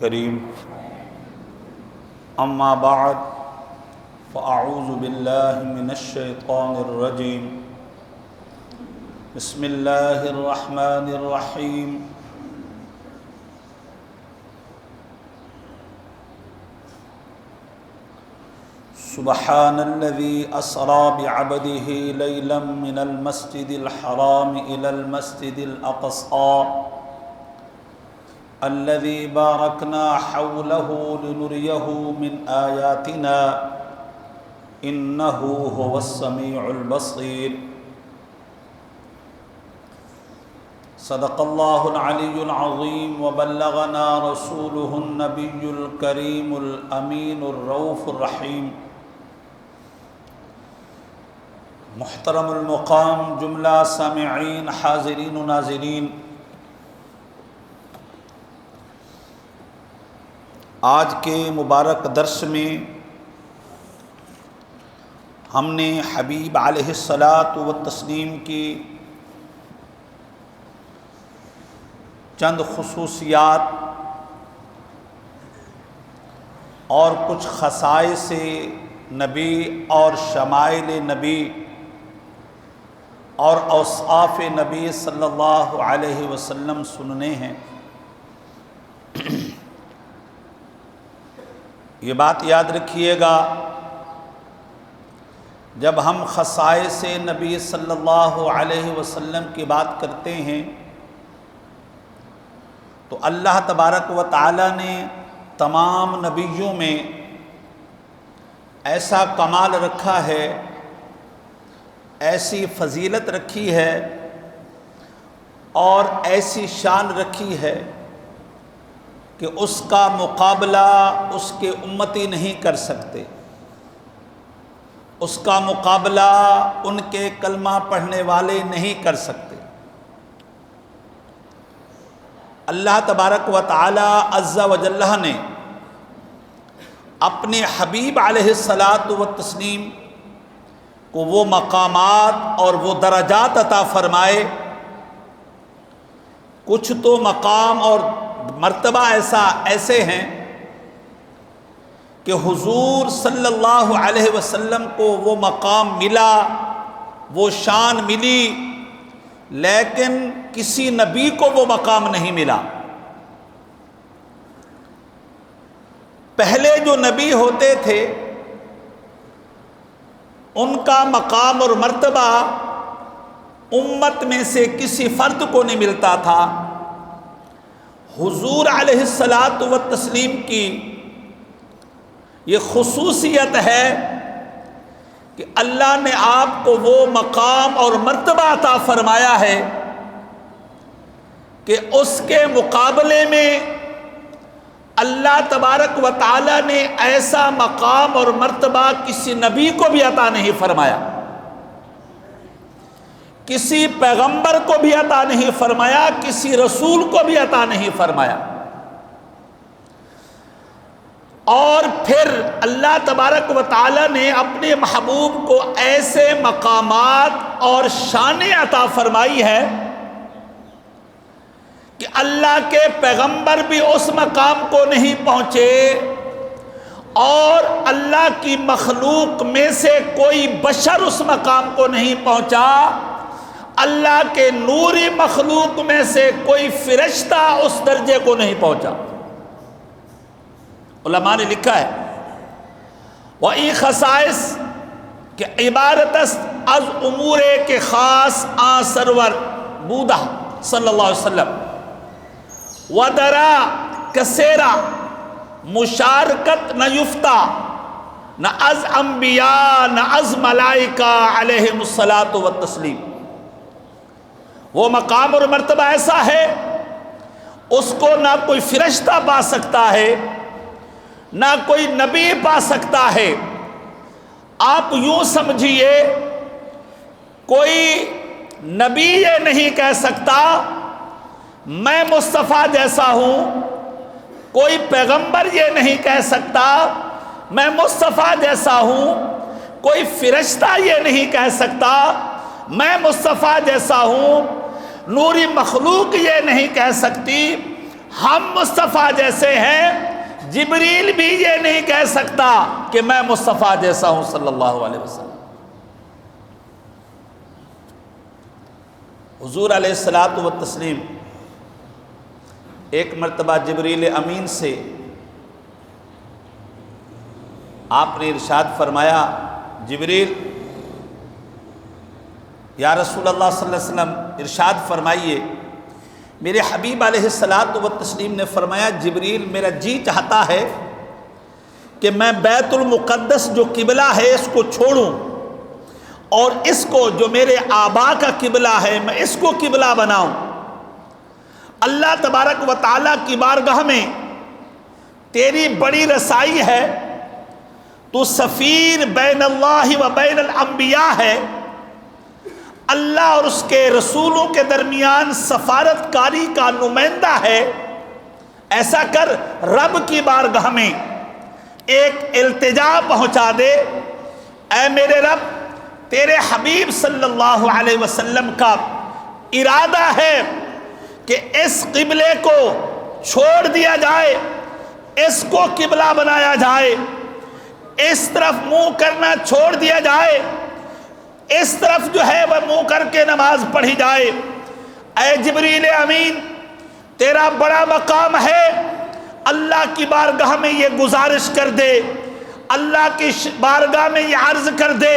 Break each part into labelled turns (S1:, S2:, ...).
S1: کریم اما بعد فاعوذ باللہ من الشیطان الرجیم بسم اللہ الرحمن الرحیم سبحان الذي اسرى بعبده ليلا من المسجد الحرام الى المسجد الاقصى الذي باركنا حوله لنريه من آياتنا إنه هو السميع البصير صدق الله العلي العظيم وبلغنا رسوله النبي الكريم الأمين الرؤوف الرحيم محترم المقام جملہ سامعین حاضرین و ناظرین، آج کے مبارک درس میں ہم نے حبیب علیہ الصلاۃ والتسلیم کی چند خصوصیات اور کچھ خصائص نبی اور شمائل نبی اور اوصاف نبی صلی اللہ علیہ وسلم سننے ہیں۔ یہ بات یاد رکھیے گا، جب ہم خصائص نبی صلی اللہ علیہ وسلم کی بات کرتے ہیں تو اللہ تبارک و تعالی نے تمام نبیوں میں ایسا کمال رکھا ہے، ایسی فضیلت رکھی ہے اور ایسی شان رکھی ہے کہ اس کا مقابلہ اس کے امتی نہیں کر سکتے، اس کا مقابلہ ان کے کلمہ پڑھنے والے نہیں کر سکتے۔ اللہ تبارک و تعالی عز و جل نے اپنے حبیب علیہ الصلاۃ والتسلیم کو وہ مقامات اور وہ درجات عطا فرمائے، کچھ تو مقام اور مرتبہ ایسے ہیں کہ حضور صلی اللہ علیہ وسلم کو وہ مقام ملا، وہ شان ملی، لیکن کسی نبی کو وہ مقام نہیں ملا۔ پہلے جو نبی ہوتے تھے ان کا مقام اور مرتبہ امت میں سے کسی فرد کو نہیں ملتا تھا۔ حضور علیہ الصلاۃ والتسلیم کی یہ خصوصیت ہے کہ اللہ نے آپ کو وہ مقام اور مرتبہ عطا فرمایا ہے کہ اس کے مقابلے میں اللہ تبارک و تعالی نے ایسا مقام اور مرتبہ کسی نبی کو بھی عطا نہیں فرمایا، کسی پیغمبر کو بھی عطا نہیں فرمایا، کسی رسول کو بھی عطا نہیں فرمایا۔ اور پھر اللہ تبارک و تعالی نے اپنے محبوب کو ایسے مقامات اور شانیں عطا فرمائی ہے کہ اللہ کے پیغمبر بھی اس مقام کو نہیں پہنچے اور اللہ کی مخلوق میں سے کوئی بشر اس مقام کو نہیں پہنچا، اللہ کے نوری مخلوق میں سے کوئی فرشتہ اس درجے کو نہیں پہنچا۔ علماء نے لکھا ہے وَإِن خصائص کہ عبارت از امور کے خاص آن سرور بودہ صلی اللہ علیہ وسلم ودرا کسیرا مشارکت نہ یفتہ نہ از انبیاء نہ از ملائکہ علیہم الصلاۃ والتسلیم۔ وہ مقام اور مرتبہ ایسا ہے اس کو نہ کوئی فرشتہ پا سکتا ہے، نہ کوئی نبی پا سکتا ہے۔ آپ یوں سمجھیے کوئی نبی یہ نہیں کہہ سکتا میں مصطفیٰ جیسا ہوں، کوئی پیغمبر یہ نہیں کہہ سکتا میں مصطفیٰ جیسا ہوں، کوئی فرشتہ یہ نہیں کہہ سکتا میں مصطفیٰ جیسا ہوں، نوری مخلوق یہ نہیں کہہ سکتی ہم مصطفیٰ جیسے ہیں، جبریل بھی یہ نہیں کہہ سکتا کہ میں مصطفیٰ جیسا ہوں صلی اللہ علیہ وسلم۔ حضور علیہ الصلوۃ والتسلیم ایک مرتبہ جبریل امین سے آپ نے ارشاد فرمایا، جبریل یا رسول اللہ صلی اللہ علیہ وسلم ارشاد فرمائیے۔ میرے حبیب علیہ الصلوۃ والتسلیم نے فرمایا، جبریل میرا جی چاہتا ہے کہ میں بیت المقدس جو قبلہ ہے اس کو چھوڑوں اور اس کو جو میرے آبا کا قبلہ ہے میں اس کو قبلہ بناؤں۔ اللہ تبارک و تعالیٰ کی بارگاہ میں تیری بڑی رسائی ہے، تو سفیر بین اللہ و بین الانبیاء ہے، اللہ اور اس کے رسولوں کے درمیان سفارت کاری کا نمائندہ ہے۔ ایسا کر رب کی بارگاہ میں ایک التجا پہنچا دے، اے میرے رب، تیرے حبیب صلی اللہ علیہ وسلم کا ارادہ ہے کہ اس قبلے کو چھوڑ دیا جائے، اس کو قبلہ بنایا جائے، اس طرف منہ کرنا چھوڑ دیا جائے، اس طرف جو ہے وہ منہ کر کے نماز پڑھی جائے۔ اے جبریل امین، تیرا بڑا مقام ہے، اللہ کی بارگاہ میں یہ گزارش کر دے، اللہ کی بارگاہ میں یہ عرض کر دے۔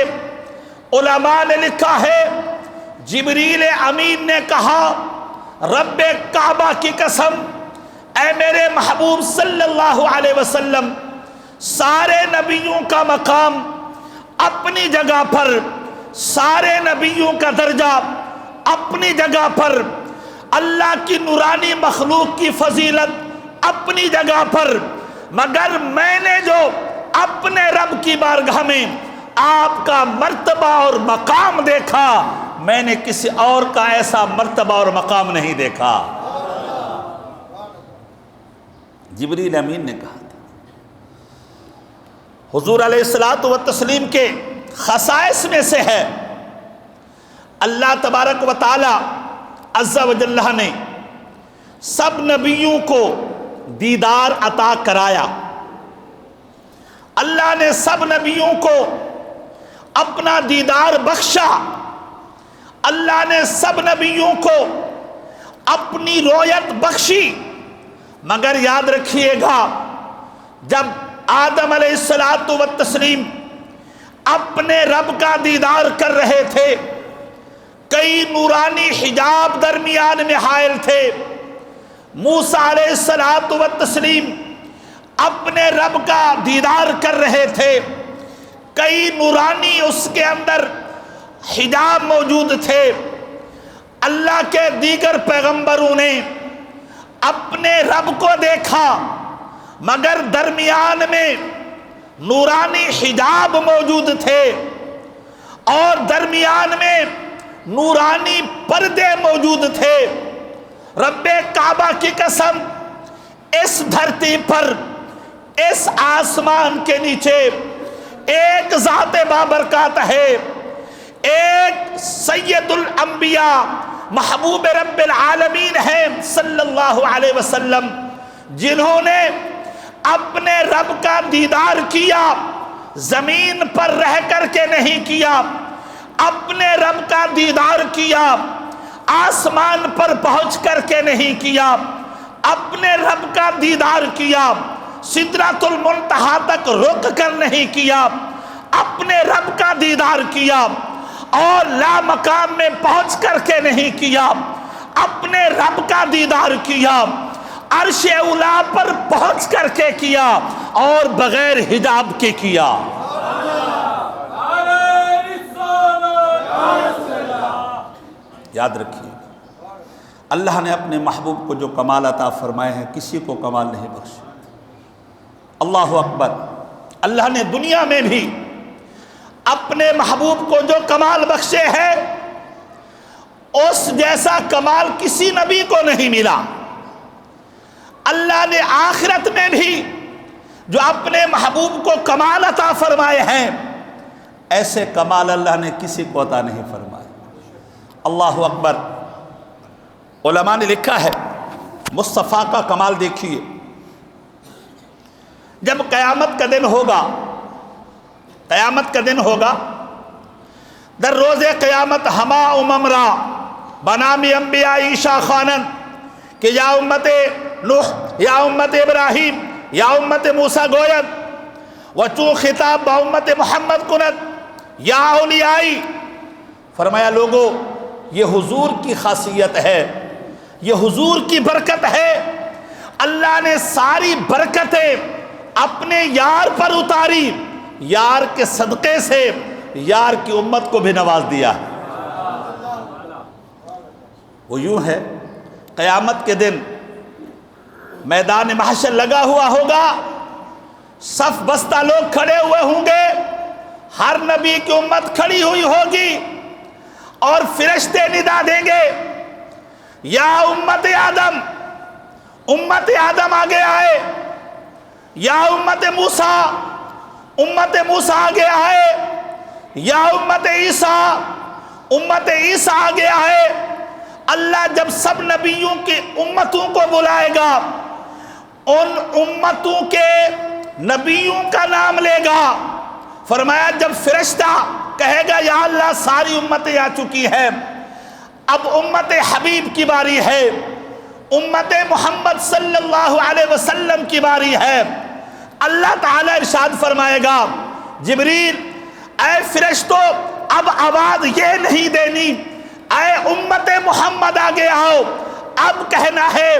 S1: علماء نے لکھا ہے، جبریل امین نے کہا، رب کعبہ کی قسم، اے میرے محبوب صلی اللہ علیہ وسلم، سارے نبیوں کا مقام اپنی جگہ پر، سارے نبیوں کا درجہ اپنی جگہ پر، اللہ کی نورانی مخلوق کی فضیلت اپنی جگہ پر، مگر میں نے جو اپنے رب کی بارگاہ میں آپ کا مرتبہ اور مقام دیکھا، میں نے کسی اور کا ایسا مرتبہ اور مقام نہیں دیکھا۔ جبریل امین نے کہا تھا۔ حضور علیہ الصلوۃ والتسلیم کے خصائص میں سے ہے، اللہ تبارک و تعالی عز و جل نے سب نبیوں کو دیدار عطا کرایا۔ اللہ نے سب نبیوں کو اپنا دیدار بخشا، اللہ نے سب نبیوں کو اپنی رویت بخشی، مگر یاد رکھیے گا، جب آدم علیہ الصلوۃ والتسلیم اپنے رب کا دیدار کر رہے تھے، کئی نورانی حجاب درمیان میں حائل تھے۔ موسیٰ علیہ الصلوۃ والتسلیم اپنے رب کا دیدار کر رہے تھے، کئی نورانی اس کے اندر حجاب موجود تھے۔ اللہ کے دیگر پیغمبروں نے اپنے رب کو دیکھا، مگر درمیان میں نورانی حجاب موجود تھے اور درمیان میں نورانی پردے موجود تھے۔ رب کعبہ کی قسم، اس دھرتی پر، اس آسمان کے نیچے ایک ذات بابرکات ہے، ایک سید الانبیاء محبوب رب العالمین ہے صلی اللہ علیہ وسلم، جنہوں نے اپنے رب کا دیدار کیا، زمین پر رہ کر کے نہیں کیا، اپنے رب کا دیدار کیا، آسمان پر پہنچ کر کے نہیں کیا، اپنے رب کا دیدار کیا، سدرۃ المنتہا تک رک کر نہیں کیا، اپنے رب کا دیدار کیا، اور لا مقام میں پہنچ کر کے نہیں کیا، اپنے رب کا دیدار کیا، عرش اولا پر پہنچ کر کے کیا، اور بغیر حجاب کے کیا۔ یاد رکھیے، اللہ نے اپنے محبوب کو جو کمال عطا فرمائے ہیں، کسی کو کمال نہیں بخشے۔ اللہ اکبر۔ اللہ نے دنیا میں بھی اپنے محبوب کو جو کمال بخشے ہیں، اس جیسا کمال کسی نبی کو نہیں ملا۔ اللہ نے آخرت میں بھی جو اپنے محبوب کو کمال عطا فرمائے ہیں، ایسے کمال اللہ نے کسی کو عطا نہیں فرمائے۔ اللہ اکبر۔ علماء نے لکھا ہے، مصطفیٰ کا کمال دیکھیے. جب قیامت کا دن ہوگا، قیامت کا دن ہوگا، در روز قیامت ہما اممرا بنامی انبیاء عیسیٰ خانن کہ یا امت نوح، یا امت ابراہیم، یا امت موسیٰ گوید وچوں خطاب با امت محمد کنت یا اولیائی. فرمایا لوگو یہ حضور کی خاصیت ہے، یہ حضور کی برکت ہے. اللہ نے ساری برکتیں اپنے یار پر اتاری، یار کے صدقے سے یار کی امت کو بھی نواز دیا. وہ یوں ہے، قیامت کے دن میدان محشر لگا ہوا ہوگا، صف بستہ لوگ کھڑے ہوئے ہوں گے، ہر نبی کی امت کھڑی ہوئی ہوگی اور فرشتے ندا دیں گے یا امت آدم، امت آدم آگے آئے، یا امت موسیٰ، امت موسیٰ آگے آئے، یا امت عیسیٰ، امت عیسیٰ آگے آئے. اللہ جب سب نبیوں کی امتوں کو بلائے گا، ان امتوں کے نبیوں کا نام لے گا. فرمایا جب فرشتہ کہے گا یا اللہ ساری امتیں آ چکی ہیں، اب امت حبیب کی باری ہے، امت محمد صلی اللہ علیہ وسلم کی باری ہے. اللہ تعالیٰ ارشاد فرمائے گا جبریل اے فرشتو اب آواز یہ نہیں دینی اے امت محمد آگے آؤ، اب کہنا ہے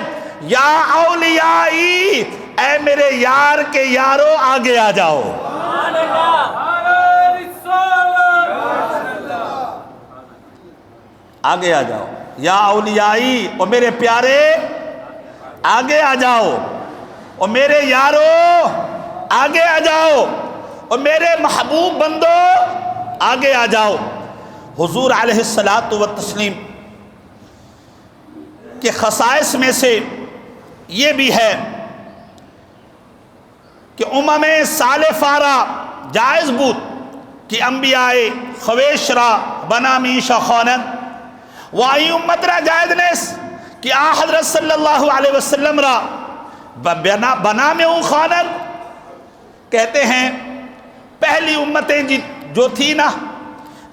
S1: یا اولیائی، اے میرے یار کے یارو آگے آ جاؤ. آگے آ جاؤ یا اولیائی، اور میرے پیارے آگے آ جاؤ، اور میرے یارو آگے آ جاؤ، اور میرے محبوب بندو آگے آ جاؤ. حضور علیہ الصلاۃ والتسلیم کے خصائص میں سے یہ بھی ہے کہ امم سالفارہ جائز بود کہ انبیاء خویش را بنامی شخانن و ای امت را جائز نیس کہ آ حضرت صلی اللہ علیہ وسلم را بنامی اون خانن. کہتے ہیں پہلی امتیں جو تھی نا،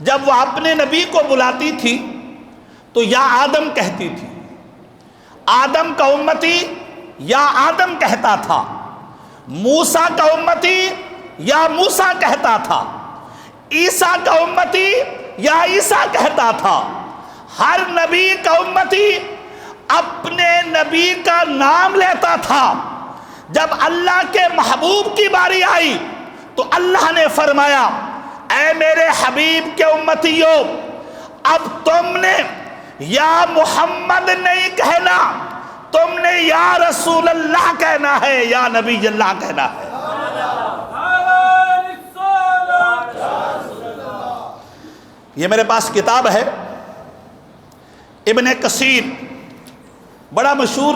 S1: جب وہ اپنے نبی کو بلاتی تھی تو یا آدم کہتی تھی، آدم کا امتی یا آدم کہتا تھا، موسیٰ کا امتی یا موسیٰ کہتا تھا، عیسیٰ کا امتی یا عیسیٰ کہتا تھا. ہر نبی کا امتی اپنے نبی کا نام لیتا تھا. جب اللہ کے محبوب کی باری آئی تو اللہ نے فرمایا اے میرے حبیب کے امتیوں، اب تم نے یا محمد نہیں کہنا، تم نے یا رسول اللہ کہنا ہے، یا نبی اللہ کہنا ہے. یہ میرے پاس کتاب ہے، ابن کثیر بڑا مشہور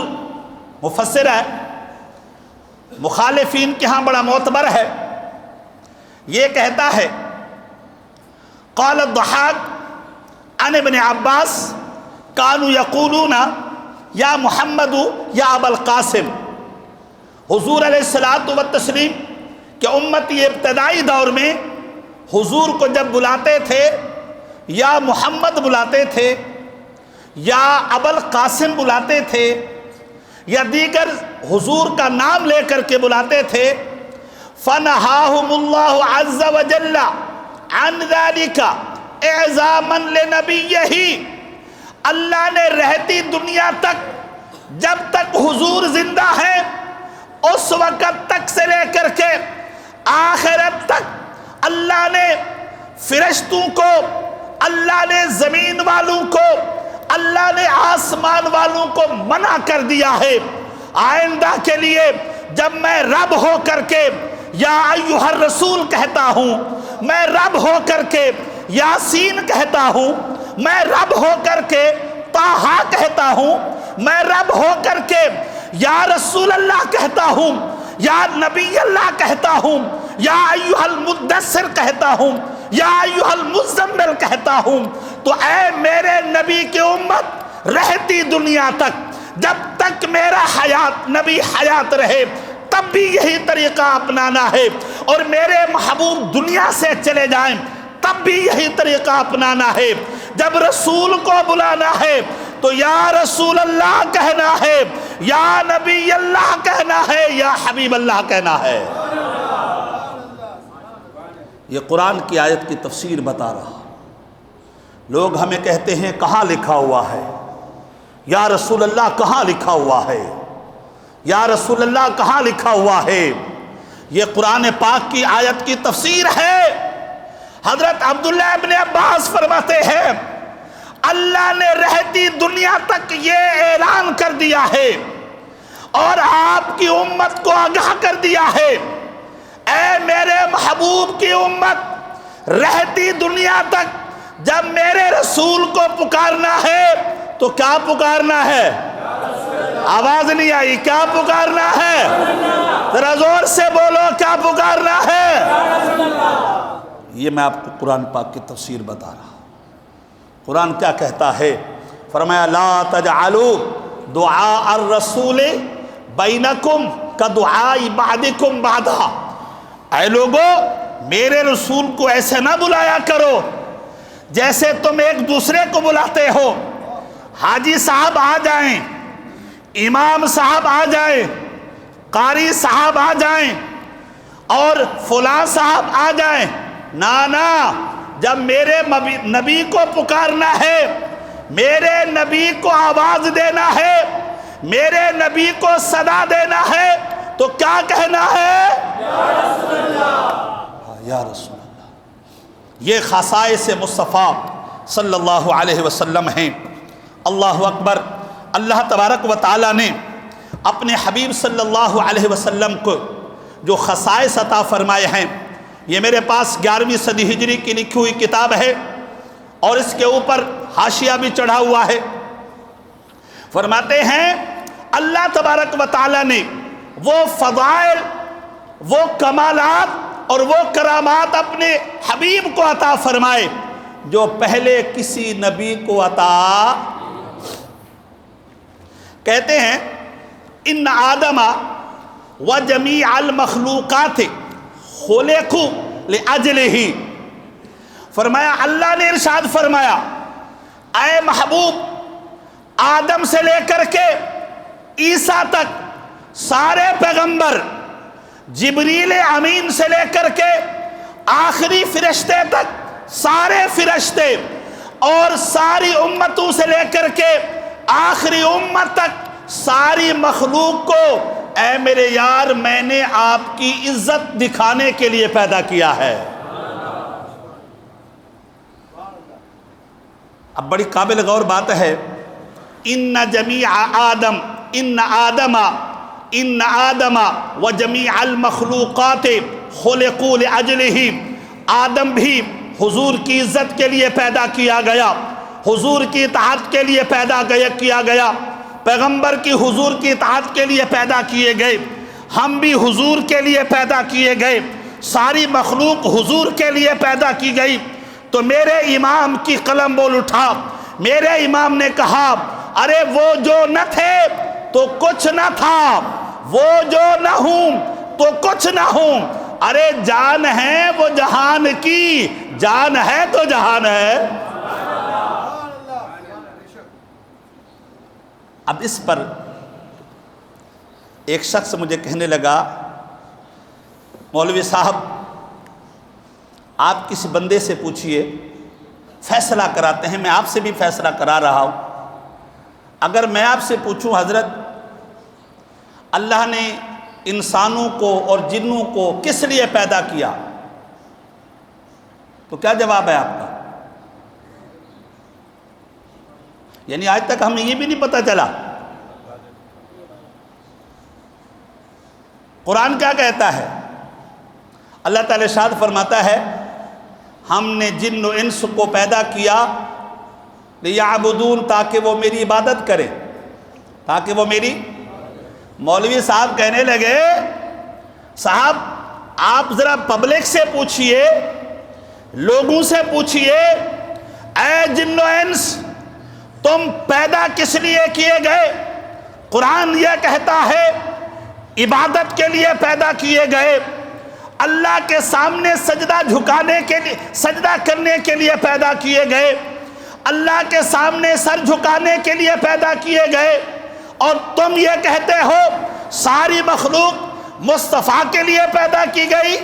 S1: مفسر ہے، مخالفین کے ہاں بڑا معتبر ہے. یہ کہتا ہے قال الضحاک عن ابن عباس کانوا یقولون یا محمد یا ابا القاسم. حضور علیہ الصلوۃ والتسلیم کہ امتی ابتدائی دور میں حضور کو جب بلاتے تھے یا محمد بلاتے تھے یا ابا القاسم بلاتے تھے یا دیگر حضور کا نام لے کر کے بلاتے تھے، فنہاہم اللہ عز وجل عن ذلک اعظاما لنبیہ. اللہ نے رہتی دنیا تک، جب تک حضور زندہ ہے اس وقت تک سے لے کر کے آخرت تک اللہ نے فرشتوں کو، اللہ نے زمین والوں کو، اللہ نے آسمان والوں کو منع کر دیا ہے آئندہ کے لیے جب میں رب ہو کر کے یا ایھا الرسول کہتا ہوں، میں رب ہو کر کے یاسین کہتا ہوں، میں رب ہو کر کے طٰہٰ کہتا ہوں، میں رب ہو کر کے یا رسول اللہ کہتا ہوں، یا نبی اللہ کہتا ہوں، یا ایھا المدثر کہتا ہوں، یا ایھا المزمل کہتا ہوں، تو اے میرے نبی کی امت رہتی دنیا تک، جب تک تک میرا حیات نبی حیات رہے تب بھی یہی طریقہ اپنانا ہے، اور میرے محبوب دنیا سے چلے جائیں تب بھی یہی طریقہ اپنانا ہے۔ جب رسول کو بلانا ہے تو یا رسول اللہ کہنا ہے، یا نبی اللہ کہنا ہے، یا حبیب اللہ کہنا ہے۔ یہ قرآن کی آیت کی تفسیر بتا رہا۔ لوگ ہمیں کہتے ہیں کہاں لکھا ہوا ہے؟ یا رسول اللہ کہاں لکھا ہوا ہے؟ یا رسول اللہ کہاں لکھا ہوا ہے؟ یہ قرآن پاک کی آیت کی تفسیر ہے۔ حضرت عبداللہ ابن عباس فرماتے ہیں اللہ نے رہتی دنیا تک یہ اعلان کر دیا ہے اور آپ کی امت کو آگاہ کر دیا ہے، اے میرے محبوب کی امت، رہتی دنیا تک جب میرے رسول کو پکارنا ہے تو کیا پکارنا ہے؟ آواز نہیں آئی، کیا پکارنا ہے؟ ذرا زور سے بولو، کیا پکارنا ہے؟ یہ میں آپ کو قرآن پاک کی تفسیر بتا رہا ہوں۔ قرآن کیا کہتا ہے؟ فرمایا لا تجعلوا دعاء الرسول بینکم کدعاء بعضکم بعضا، اے لوگو میرے رسول کو ایسے نہ بلایا کرو جیسے تم ایک دوسرے کو بلاتے ہو۔ حاجی صاحب آ جائیں، امام صاحب آ جائیں، قاری صاحب آ جائیں اور فلاں صاحب آ جائیں، نا جب میرے نبی کو پکارنا ہے، میرے نبی کو آواز دینا ہے، میرے نبی کو صدا دینا ہے تو کیا کہنا ہے؟ یا رسول اللہ، یا رسول اللہ۔ یہ خصائص مصطفیٰ صلی اللہ علیہ وسلم ہیں۔ اللہ اکبر۔ اللہ تبارک و تعالیٰ نے اپنے حبیب صلی اللہ علیہ وسلم کو جو خصائص عطا فرمائے ہیں، یہ میرے پاس 11ویں صدی ہجری کی لکھی ہوئی کتاب ہے اور اس کے اوپر حاشیہ بھی چڑھا ہوا ہے۔ فرماتے ہیں اللہ تبارک و تعالیٰ نے وہ فضائل، وہ کمالات اور وہ کرامات اپنے حبیب کو عطا فرمائے جو پہلے کسی نبی کو عطا۔ کہتے ہیں ان آدم و جمیع المخلوقات خلقوا لأجلہ، فرمایا اللہ نے ارشاد فرمایا اے محبوب، آدم سے لے کر کے عیسیٰ تک سارے پیغمبر، جبریل امین سے لے کر کے آخری فرشتے تک سارے فرشتے، اور ساری امتوں سے لے کر کے آخری امت تک ساری مخلوق کو، اے میرے یار میں نے آپ کی عزت دکھانے کے لیے پیدا کیا ہے۔ اب بڑی قابل غور بات ہے، ان آدم و جمیع المخلوقات خلقوا لأجلہ، آدم بھی حضور کی عزت کے لیے پیدا کیا گیا، حضور کی اطاعت کے لیے پیدا کیا گیا، پیغمبر کی حضور کی اطاعت کے لیے پیدا کیے گئے، ہم بھی حضور کے لیے پیدا کیے گئے، ساری مخلوق حضور کے لیے پیدا کی گئی۔ تو میرے امام کی قلم بول اٹھا، میرے امام نے کہا ارے وہ جو نہ تھے تو کچھ نہ تھا، وہ جو نہ ہوں تو کچھ نہ ہوں، ارے جان ہے وہ جہان کی، جان ہے تو جہان ہے۔ اب اس پر ایک شخص مجھے کہنے لگا مولوی صاحب آپ کسی بندے سے پوچھئے، فیصلہ کراتے ہیں، میں آپ سے بھی فیصلہ کرا رہا ہوں، اگر میں آپ سے پوچھوں حضرت اللہ نے انسانوں کو اور جنوں کو کس لیے پیدا کیا تو کیا جواب ہے آپ کا؟ یعنی آج تک ہمیں یہ بھی نہیں پتہ چلا قرآن کیا کہتا ہے۔ اللہ تعالی ارشاد فرماتا ہے ہم نے جن و انس کو پیدا کیا لیعبدون، تاکہ وہ میری عبادت کرے، تاکہ وہ میری۔ مولوی صاحب کہنے لگے صاحب آپ ذرا پبلک سے پوچھئے، لوگوں سے پوچھئے، اے جن و انس تم پیدا کس لیے کیے گئے؟ قرآن یہ کہتا ہے عبادت کے لیے پیدا کیے گئے، اللہ کے سامنے سجدہ جھکانے کے لیے، سجدہ کرنے کے لیے پیدا کیے گئے، اللہ کے سامنے سر جھکانے کے لیے پیدا کیے گئے، اور تم یہ کہتے ہو ساری مخلوق مصطفیٰ کے لیے پیدا کی گئی۔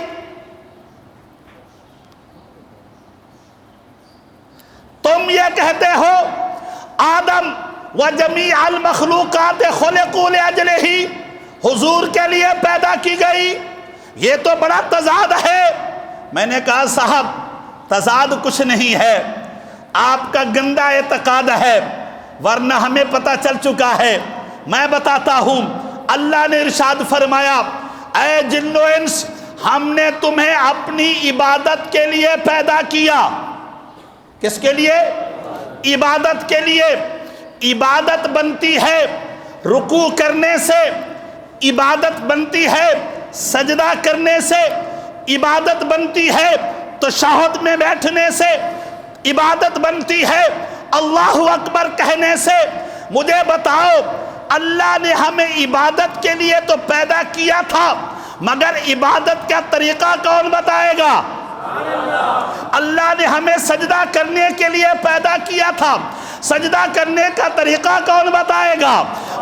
S1: تم یہ کہتے ہو آدم و جمیع المخلوقات خلقوا لأجلہ، حضور کے لیے پیدا کی گئی۔ یہ تو بڑا تضاد ہے۔ میں نے کہا صاحب تضاد کچھ نہیں ہے، آپ کا گندا اعتقاد ہے، ورنہ ہمیں پتہ چل چکا ہے۔ میں بتاتا ہوں، اللہ نے ارشاد فرمایا اے جن و انس، ہم نے تمہیں اپنی عبادت کے لیے پیدا کیا۔ کس کے لیے؟ عبادت کے لیے۔ عبادت بنتی ہے رکوع کرنے سے، عبادت بنتی ہے سجدہ کرنے سے، عبادت بنتی ہے تشہد میں بیٹھنے سے، عبادت بنتی ہے اللہ اکبر کہنے سے۔ مجھے بتاؤ، اللہ نے ہمیں عبادت کے لیے تو پیدا کیا تھا، مگر عبادت کا طریقہ کون بتائے گا؟ اللہ نے ہمیں سجدہ کرنے کے لیے پیدا کیا تھا، سجدہ کرنے کا طریقہ کون بتائے گا؟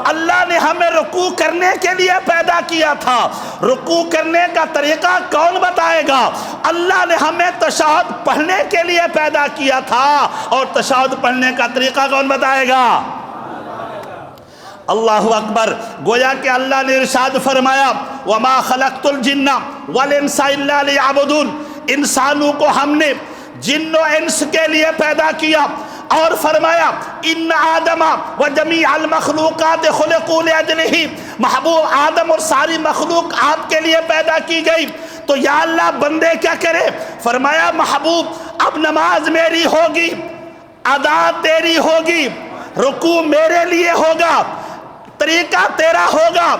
S1: اللہ نے ہمیں رکوع کرنے کے لیے پیدا کیا تھا، رکوع کرنے کا طریقہ کون بتائے گا؟ اللہ نے ہمیں تشہد پڑھنے کے لیے پیدا کیا تھا، اور تشہد پڑھنے کا طریقہ کون بتائے گا؟ اللہ اکبر۔ گویا کہ اللہ نے ارشاد فرمایا وَمَا خَلَقْتُ الْجِنَّ وَالْإِنسَ إِلَّا لِيَعْبُدُونَ، انسانوں کو ہم نے جن و انس کے لیے پیدا کیا، اور فرمایا ان آدم و جمیع المخلوقات خلقوا لأجلہ، محبوب آدم اور ساری مخلوق آپ کے لیے پیدا کی گئی۔ تو یا اللہ بندے کیا کرے؟ فرمایا محبوب اب نماز میری ہوگی، ادا تیری ہوگی، رکوع میرے لیے ہوگا، طریقہ تیرا ہوگا،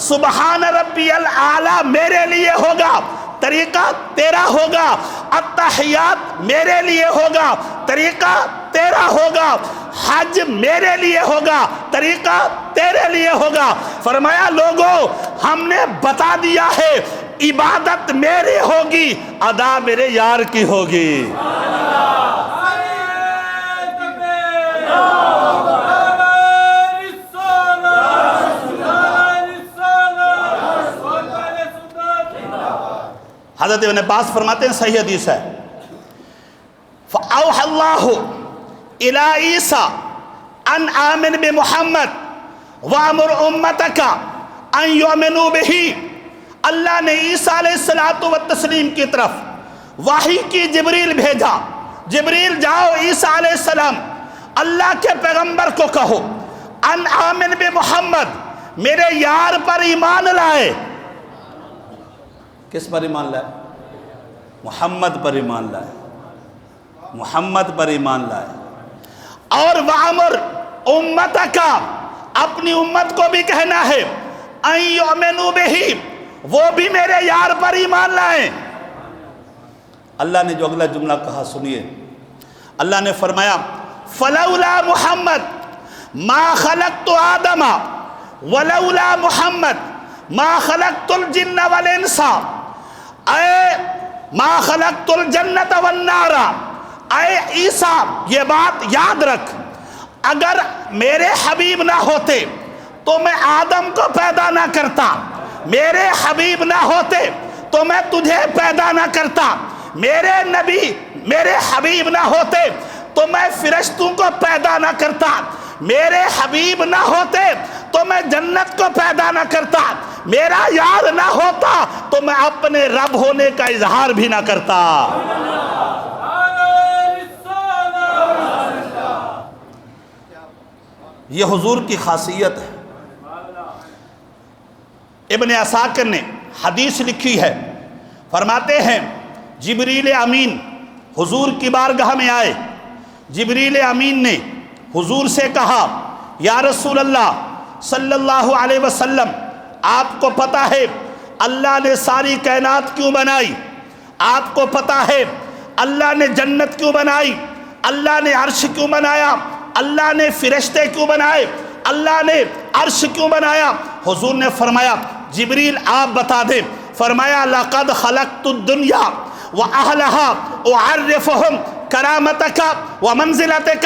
S1: سبحان ربی الاعلیٰ میرے لیے ہوگا، طریقہ تیرا ہوگا، التحیات میرے لیے ہوگا، طریقہ تیرا ہوگا، حج میرے لیے ہوگا، طریقہ تیرے لیے ہوگا۔ فرمایا لوگوں ہم نے بتا دیا ہے عبادت میری ہوگی، ادا میرے یار کی ہوگی۔ حضرت ابن عباس فرماتے ہیں، صحیح حدیث ہے، فَأَوْحَى اللَّهُ إِلَىٰ عِيسَىٰ أَنْ آمِنْ بِمُحَمَّدٍ وَأَمُرْ أُمَّتَكَ أَنْ يُؤْمِنُوا بِهِ۔ اللہ نے عیسیٰ علیہ السلام کی طرف وحی کی، جبریل بھیجا، جبریل جاؤ عیسیٰ علیہ السلام اللہ کے پیغمبر کو کہو ان آمن بمحمد، میرے یار پر ایمان لائے۔ کس پر ایمان لائے؟ محمد پر ایمان لائے، محمد پر ایمان لائے۔ اور وَعَمُرْ أُمَّتَكَ، اپنی امت کو بھی کہنا ہے أَن يُؤْمِنُوا بِهِ، وہ بھی میرے یار پر ایمان لائیں۔ اللہ نے جو اگلا جملہ کہا سنیے، اللہ نے فرمایا فَلَوْلَا مُحَمَّد مَا خَلَقْتُ آدَمَ وَلَوْلَا مُحَمَّد مَا خَلَقْتُ الْجِنَّ وَالْإِنسَ، اے ما خلقت الجنت والنار، اے عیسیٰ یہ بات یاد رکھ، اگر میرے حبیب نہ ہوتے تو میں آدم کو پیدا نہ کرتا، میرے حبیب نہ ہوتے تو میں تجھے پیدا نہ کرتا، میرے نبی میرے حبیب نہ ہوتے تو میں فرشتوں کو پیدا نہ کرتا، میرے حبیب نہ ہوتے تو میں جنت کو پیدا نہ کرتا، میرا یار نہ ہوتا تو میں اپنے رب ہونے کا اظہار بھی نہ کرتا۔ یہ حضور کی خاصیت ہے۔ ابن عساکر نے حدیث لکھی ہے، فرماتے ہیں جبریل امین حضور کی بارگاہ میں آئے، جبریل امین نے حضور سے کہا یا رسول اللہ صلی اللہ علیہ وسلم، آپ کو پتہ ہے اللہ نے ساری کائنات کیوں بنائی؟ آپ کو پتہ ہے اللہ نے جنت کیوں بنائی؟ اللہ نے عرش کیوں بنایا؟ اللہ نے فرشتے کیوں بنائے؟ اللہ نے عرش کیوں بنایا؟ حضور نے فرمایا جبریل آپ بتا دیں۔ فرمایا لقد خلقت الدنیا واہلها اعرفهم کرامتک ومنزلتک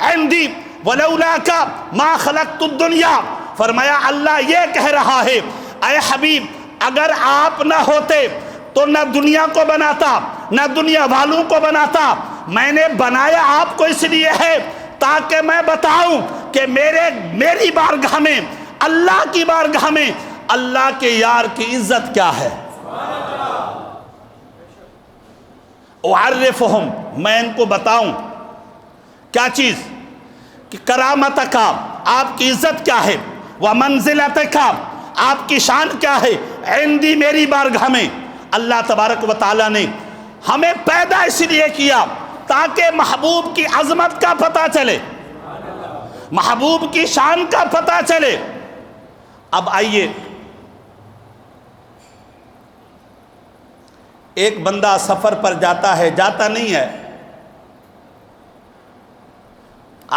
S1: عندی ولولاک ما خلقت الدنیا۔ فرمایا اللہ یہ کہہ رہا ہے اے حبیب اگر آپ نہ ہوتے تو نہ دنیا کو بناتا نہ دنیا والوں کو بناتا، میں نے بنایا آپ کو اس لیے ہے تاکہ میں بتاؤں کہ میری بارگاہ میں، اللہ کی بارگاہ میں اللہ کے یار کی عزت کیا ہے۔ اعرفہم، میں ان کو بتاؤں کیا چیز کہ کرامتک، آپ کی عزت کیا ہے، ومنزلتک، آپ کی شان کیا ہے، عندی، میری بارگاہ میں۔ اللہ تبارک و تعالیٰ نے ہمیں پیدا اس لیے کیا تاکہ محبوب کی عظمت کا پتہ چلے، محبوب کی شان کا پتہ چلے۔ اب آئیے، ایک بندہ سفر پر جاتا ہے، جاتا نہیں ہے،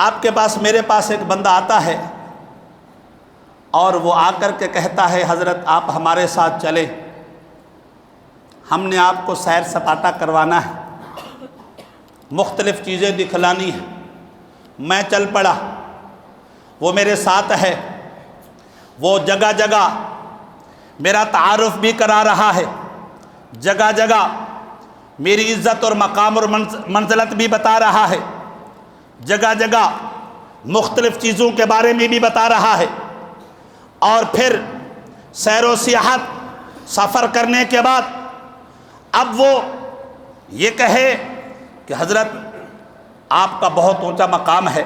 S1: آپ کے پاس، میرے پاس ایک بندہ آتا ہے اور وہ آ کر کے کہتا ہے حضرت آپ ہمارے ساتھ چلیں، ہم نے آپ کو سیر سپاٹا کروانا ہے، مختلف چیزیں دکھلانی ہیں۔ میں چل پڑا، وہ میرے ساتھ ہے، وہ جگہ جگہ میرا تعارف بھی کرا رہا ہے، جگہ جگہ میری عزت اور مقام اور منزلت بھی بتا رہا ہے، جگہ جگہ مختلف چیزوں کے بارے میں بھی بتا رہا ہے۔ اور پھر سیر و سیاحت سفر کرنے کے بعد اب وہ یہ کہے کہ حضرت آپ کا بہت اونچا مقام ہے،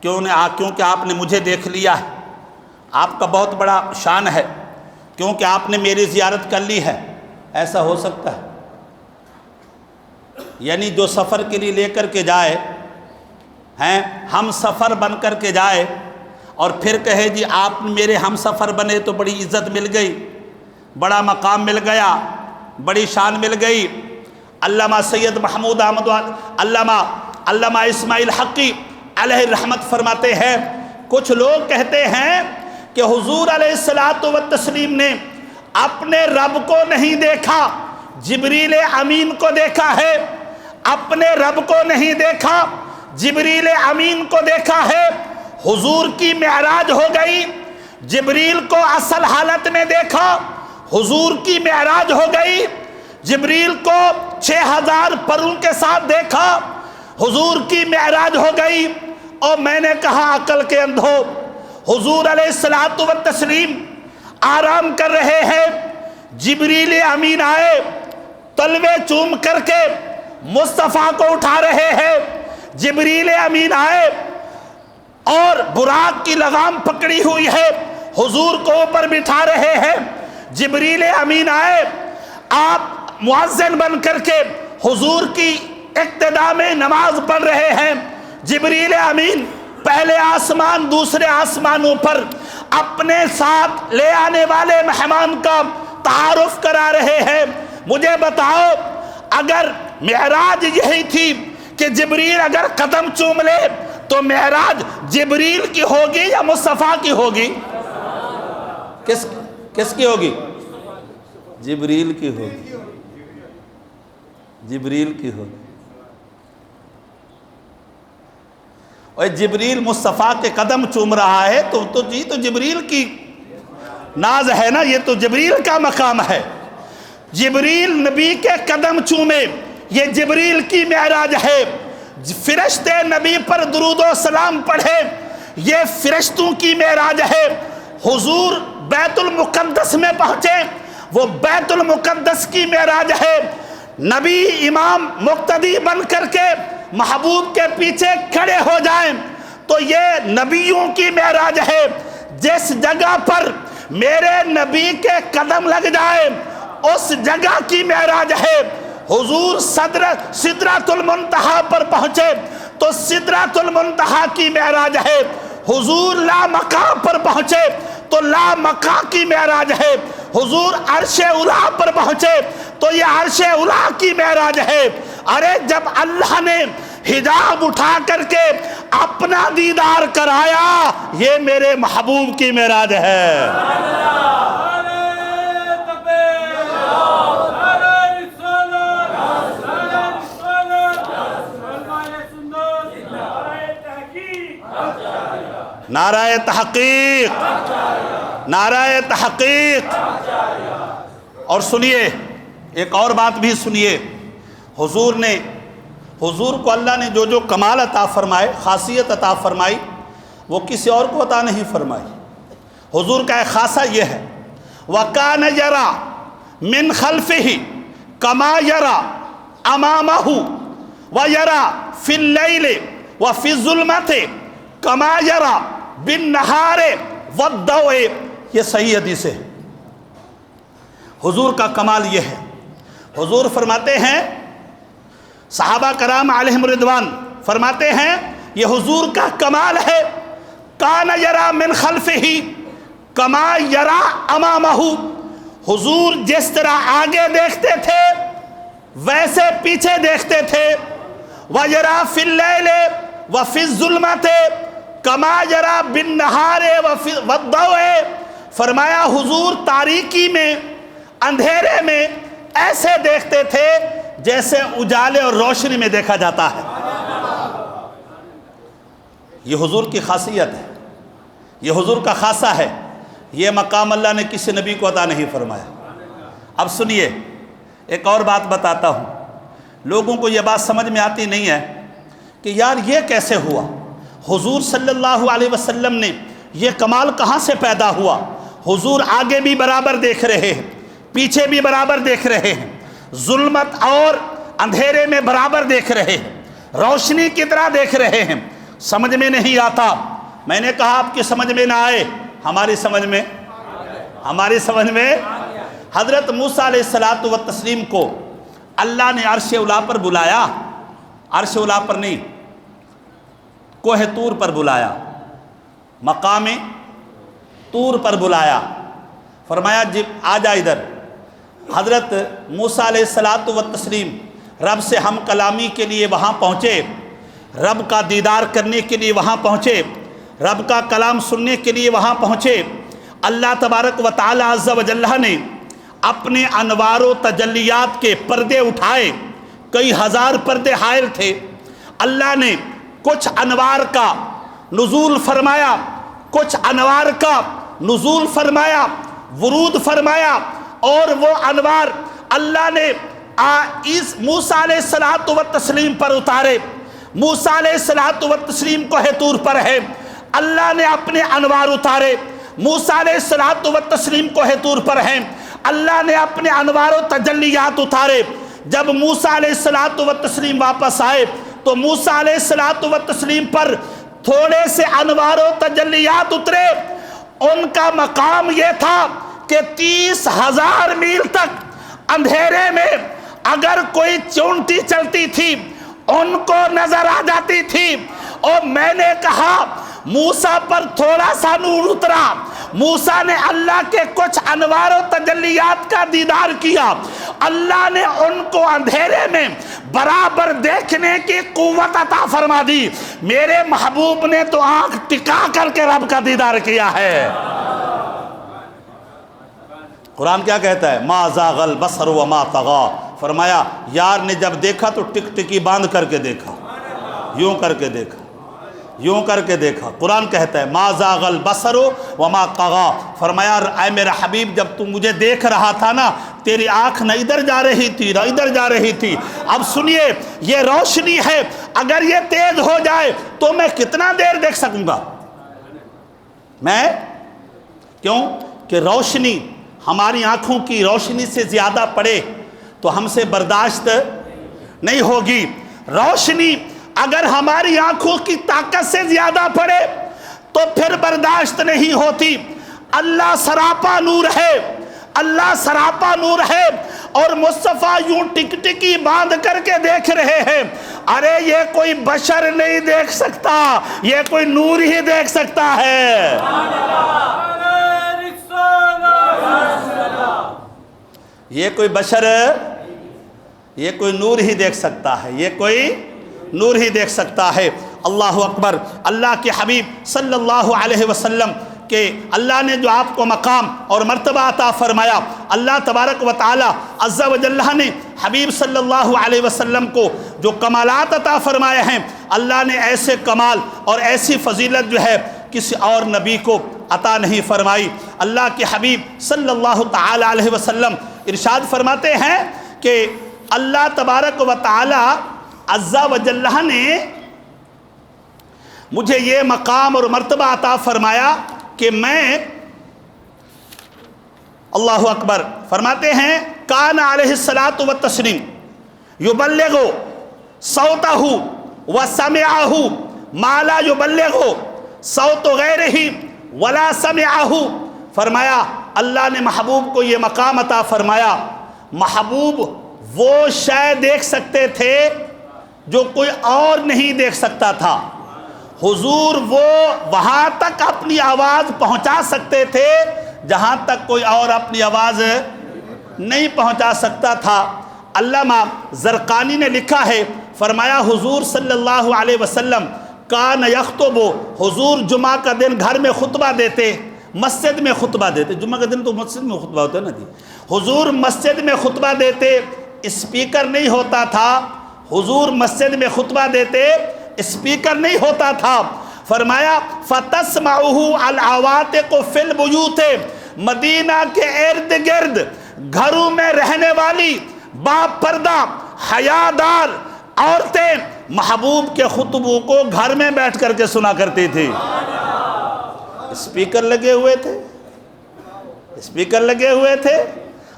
S1: کیونکہ آپ نے مجھے دیکھ لیا ہے، آپ کا بہت بڑا شان ہے کیونکہ آپ نے میری زیارت کر لی ہے۔ ایسا ہو سکتا ہے؟ یعنی جو سفر کے لیے لے کر کے جائے ہیں، ہم سفر بن کر کے جائے اور پھر کہے جی آپ میرے ہم سفر بنے تو بڑی عزت مل گئی، بڑا مقام مل گیا، بڑی شان مل گئی۔ علامہ سید محمود احمد علامہ اسماعیل حقی علیہ رحمت فرماتے ہیں کچھ لوگ کہتے ہیں کہ حضور علیہ الصلوۃ والتسلیم نے اپنے رب کو نہیں دیکھا، جبریل امین کو دیکھا ہے، اپنے رب کو نہیں دیکھا، جبریل امین کو دیکھا ہے۔ حضور کی معراج ہو گئی، جبریل کو اصل حالت میں دیکھا، حضور کی معراج ہو گئی، جبریل کو 6000 پروں کے ساتھ دیکھا، حضور کی معراج ہو گئی۔ اور میں نے کہا عقل کے اندھو، حضور علیہ الصلوۃ والتسلیم آرام کر رہے ہیں، جبریل امین آئے، تلوے چوم کر کے مصطفیٰ کو اٹھا رہے ہیں، جبریل امین آئے اور براق کی لگام پکڑی ہوئی ہے، حضور کو اوپر بٹھا رہے ہیں، جبریل امین آئے، آپ مؤذن بن کر کے حضور کی اقتداء میں نماز پڑھ رہے ہیں، جبریل امین پہلے آسمان دوسرے آسمانوں پر اپنے ساتھ لے آنے والے مہمان کا تعارف کرا رہے ہیں۔ مجھے بتاؤ اگر معراج یہی تھی کہ جبریل اگر قدم چوم لے تو معراج جبریل کی ہوگی یا مصطفیٰ کی ہوگی؟ کس کی ہوگی؟ جبریل کی ہوگی، جبریل کی ہوگی۔ اور جبریل مصطفیٰ کے قدم چوم رہا ہے تو جبریل کی ناز ہے نا، یہ تو جبریل کا مقام ہے۔ جبریل نبی کے قدم چومے، یہ جبریل کی معراج ہے۔ فرشتے نبی پر درود و سلام پڑھے، یہ فرشتوں کی معراج ہے۔ حضور بیت المقدس میں پہنچے، وہ بیت المقدس کی معراج ہے۔ نبی امام مقتدی بن کر کے محبوب کے پیچھے کھڑے ہو جائیں تو یہ نبیوں کی معراج ہے۔ جس جگہ پر میرے نبی کے قدم لگ جائے اس جگہ کی معراج ہے۔ حضور سدرۃ المنتہا پر پہنچے تو سدرۃ المنتہا کی معراج ہے۔ حضور لامقام پر پہنچے تو لامقام کی معراج ہے۔ حضور عرش اولیٰ پر پہنچے تو یہ عرش اولیٰ کی معراج ہے۔ ارے جب اللہ نے حجاب اٹھا کر کے اپنا دیدار کرایا، یہ میرے محبوب کی معراج ہے۔ نعرہ تحقیق، نعرہ تحقیق۔ اور سنیے ایک اور بات بھی سنیے، حضور کو اللہ نے جو کمال عطا فرمائے، خاصیت عطا فرمائی، وہ کسی اور کو عطا نہیں فرمائی۔ حضور کا ایک خاصہ یہ ہے، وَكَانَ يَرَى مِنْ خَلْفِهِ كَمَا يَرَى أَمَامَهُ وَيَرَى فِي اللَّيْلِ وَفِي الظُّلْمَةِ كَمَا يَرَى بِالنَّهَارِ وَالضَّوْءِ۔ یہ صحیح حدیث ہے۔ حضور کا کمال یہ ہے، حضور فرماتے ہیں، صحابہ کرام علیہم رضوان فرماتے ہیں، یہ حضور کا کمال ہے، کان یرا من خلفہ کما یرا امامہ۔ حضور جس طرح آگے دیکھتے تھے ویسے پیچھے دیکھتے تھے، وَیرا فِی اللیل وَفِی الظُّلْمَةِ کما یرا بِالنَّہَارِ وَالضَّوْءِ۔ فرمایا حضور تاریکی میں، اندھیرے میں ایسے دیکھتے تھے جیسے اجالے اور روشنی میں دیکھا جاتا ہے۔ یہ حضور کی خاصیت ہے، یہ حضور کا خاصہ ہے، یہ مقام اللہ نے کسی نبی کو عطا نہیں فرمایا۔ اب سنیے ایک اور بات بتاتا ہوں، لوگوں کو یہ بات سمجھ میں آتی نہیں ہے کہ یار یہ کیسے ہوا، حضور صلی اللہ علیہ وسلم نے یہ کمال کہاں سے پیدا ہوا؟ حضور آگے بھی برابر دیکھ رہے ہیں، پیچھے بھی برابر دیکھ رہے ہیں، ظلمت اور اندھیرے میں برابر دیکھ رہے ہیں، روشنی کی طرح دیکھ رہے ہیں، سمجھ میں نہیں آتا۔ میں نے کہا آپ کی سمجھ میں نہ آئے، ہماری سمجھ میں حضرت موسیٰ علیہ الصلوۃ والتسلیم کو اللہ نے عرش اولیٰ پر بلایا، عرش اولیٰ پر نہیں، کوہ طور پر بلایا، مقام طور پر بلایا، فرمایا جب آ جا ادھر۔ حضرت موسیٰ علیہ الصلوۃ والتسلیم رب سے ہم کلامی کے لیے وہاں پہنچے، رب کا دیدار کرنے کے لیے وہاں پہنچے، رب کا کلام سننے کے لیے وہاں پہنچے۔ اللہ تبارک و تعالی عز و جل نے اپنے انوار و تجلیات کے پردے اٹھائے، کئی ہزار پردے حائل تھے، اللہ نے کچھ انوار کا نزول فرمایا، کچھ انوار کا نزول فرمایا، ورود فرمایا، اور وہ انوار اللہ نے موسیٰ علیہ الصلوۃ والتسلیم پر اتارے۔ موسیٰ علیہ الصلوۃ والتسلیم کوہ طور پر ہے، اللہ نے اپنے انوار اتارے۔ موسیٰ علیہ الصلوۃ والتسلیم کوہ طور پر ہیں، اللہ نے اپنے انوار و تجلیات اتارے۔ جب موسیٰ علیہ الصلوۃ والتسلیم واپس آئے تو موسیٰ علیہ الصلوۃ والتسلیم پر تھوڑے سے انوار و تجلیات اترے، ان کا مقام یہ تھا کہ 30,000 میل تک اندھیرے میں اگر کوئی چونٹی چلتی تھی ان کو نظر آ جاتی تھی۔ اور میں نے کہا موسیٰ پر تھوڑا سا نور اترا، موسیٰ نے اللہ کے کچھ انوار و تجلیات کا دیدار کیا، اللہ نے ان کو اندھیرے میں برابر دیکھنے کی قوت عطا فرما دی۔ میرے محبوب نے تو آنکھ ٹکا کر کے رب کا دیدار کیا ہے۔ قرآن کیا کہتا ہے؟ ما زاغ البصر وما طغى، فرمایا یار نے جب دیکھا تو ٹک ٹکی باندھ کر کے دیکھا، یوں کر کے دیکھا، یوں کر کے دیکھا۔ قرآن کہتا ہے ما زاغ البصر وما طغى، فرمایا اے میرا حبیب جب تم مجھے دیکھ رہا تھا نا، تیری آنکھ نہ ادھر جا رہی تھی نہ ادھر جا رہی تھی۔ اب سنیے یہ روشنی ہے، اگر یہ تیز ہو جائے تو میں کتنا دیر دیکھ سکوں گا؟ میں کیوں کہ روشنی ہماری آنکھوں کی روشنی سے زیادہ پڑے تو ہم سے برداشت نہیں ہوگی۔ روشنی اگر ہماری آنکھوں کی طاقت سے زیادہ پڑے تو پھر برداشت نہیں ہوتی۔ اللہ سراپا نور ہے، اللہ سراپا نور ہے، اور مصطفیٰ یوں ٹک ٹکی باندھ کر کے دیکھ رہے ہیں۔ ارے یہ کوئی بشر نہیں دیکھ سکتا، یہ کوئی نور ہی دیکھ سکتا ہے۔ یہ کوئی بشر، یہ کوئی نور ہی دیکھ سکتا ہے، یہ کوئی نور ہی دیکھ سکتا ہے۔ اللہ اکبر۔ اللہ کے حبیب صلی اللہ علیہ وسلم کہ اللہ نے جو آپ کو مقام اور مرتبہ عطا فرمایا، اللہ تبارک و تعالی عز و جل نے حبیب صلی اللہ علیہ وسلم کو جو کمالات عطا فرمائے ہیں، اللہ نے ایسے کمال اور ایسی فضیلت جو ہے کسی اور نبی کو عطا نہیں فرمائی۔ اللہ کے حبیب صلی اللہ تعالی علیہ وسلم ارشاد فرماتے ہیں کہ اللہ تبارک و تعالی عز و جل نے مجھے یہ مقام اور مرتبہ عطا فرمایا کہ میں، اللہ اکبر، فرماتے ہیں کان علیہ الصلاۃ والتسلیم یبلغ صوتہ وسمعہ ما لا یبلغ صوت غیرہ ولا سمعہ۔ فرمایا اللہ نے محبوب کو یہ مقام عطا فرمایا، محبوب وہ شے دیکھ سکتے تھے جو کوئی اور نہیں دیکھ سکتا تھا۔ حضور وہ وہاں تک اپنی آواز پہنچا سکتے تھے جہاں تک کوئی اور اپنی آواز نہیں پہنچا سکتا تھا۔ علامہ زرقانی نے لکھا ہے، فرمایا حضور صلی اللہ علیہ وسلم کان یخطب، حضور جمعہ کا دن گھر میں خطبہ دیتے، مسجد میں خطبہ دیتے۔ جمعہ کا دن تو مسجد میں خطبہ ہوتا ہے نا جی۔ حضور مسجد میں خطبہ دیتے، اسپیکر نہیں ہوتا تھا، حضور مسجد میں خطبہ دیتے، اسپیکر نہیں ہوتا تھا۔ فرمایا فَتَسْمَعُهُ الْعَوَاتِقُ فِي الْبُيُوتِ، مدینہ کے ارد گرد گھروں میں رہنے والی با پردہ حیادار عورتیں محبوب کے خطبوں کو گھر میں بیٹھ کر کے سنا کرتی تھی۔ اسپیکر لگے ہوئے تھے، اسپیکر لگے ہوئے تھے۔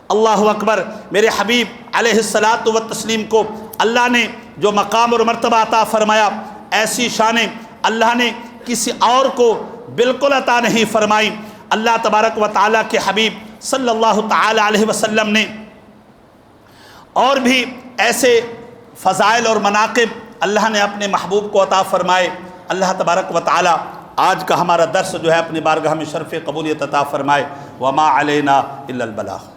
S1: اللہ اکبر۔ میرے حبیب علیہ الصلاۃ والتسلیم کو اللہ نے جو مقام اور مرتبہ عطا فرمایا، ایسی شانیں اللہ نے کسی اور کو بالکل عطا نہیں فرمائی۔ اللہ تبارک و تعالیٰ کے حبیب صلی اللہ تعالی علیہ وسلم نے اور بھی ایسے فضائل اور مناقب اللہ نے اپنے محبوب کو عطا فرمائے۔ اللہ تبارک و تعالیٰ آج کا ہمارا درس جو ہے اپنی بارگاہ میں شرف قبولیت عطا فرمائے۔ وما علینا الا البلاغ۔